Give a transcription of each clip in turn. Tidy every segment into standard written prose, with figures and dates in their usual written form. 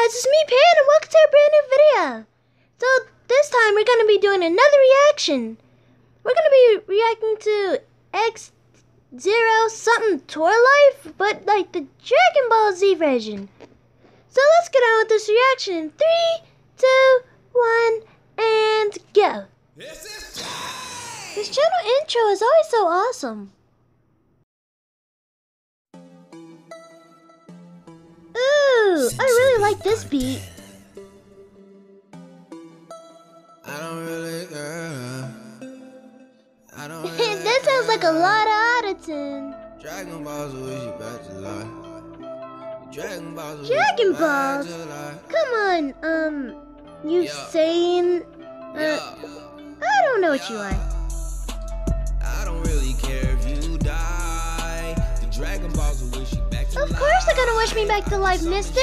guys, it's me, Pan, and welcome to a brand new video. So, this time we're going to be doing another reaction. We're going to be reacting to X-Zero something Tour Life, but like the Dragon Ball Z version. So, let's get on with this reaction in 3, 2, 1, and go. This channel intro is always so awesome. Ooh, I really like this beat. I don't really care. That sounds like a lot of auto-tune. Dragon Balls wish you back to life. Dragon Balls. Dragon Balls? Come on, you Saiyan? I don't know what you are. I don't really care if you die. The Dragon Balls wish you back to life. Of course they're gonna wish me back to life, mister.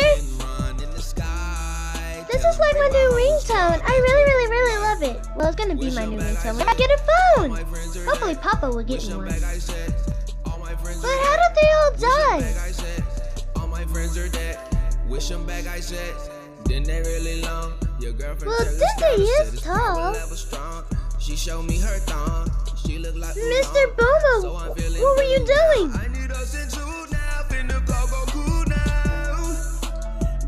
This is like my new ringtone. I really love it. Well, it's gonna be my new ringtone when I get a phone. Hopefully Papa will get me one. But how did they all die? All my friends are dead. Wish them back, I said. Then they really long. Your girlfriend. Well, Disney is tall. She showed me her thong. She looked like Mr. Bomo, what were you doing? I need us in two now. Finna call Goku now.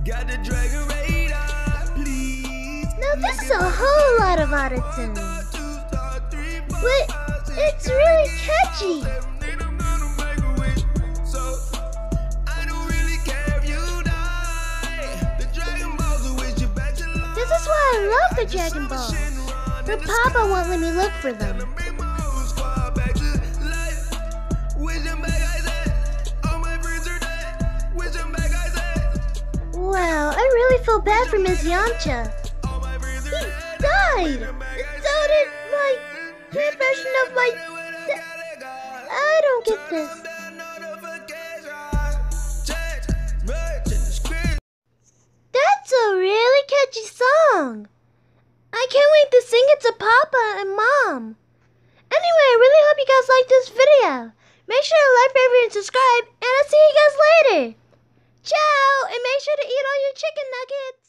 Got the dragon radar, please. Now this is a whole lot of auto-tune. But it's really catchy. This is why I love the Dragon Balls. But Papa won't let me look for them. Wow, I really feel bad for Miss Yamcha. He died! So did my version of my... I don't get this. That's a really catchy song. I can't wait to sing it to Papa and Mom. Anyway, I really hope you guys liked this video. Make sure to like, favorite, and subscribe, and I'll see you guys later. Ciao, and make sure to eat all your chicken nuggets.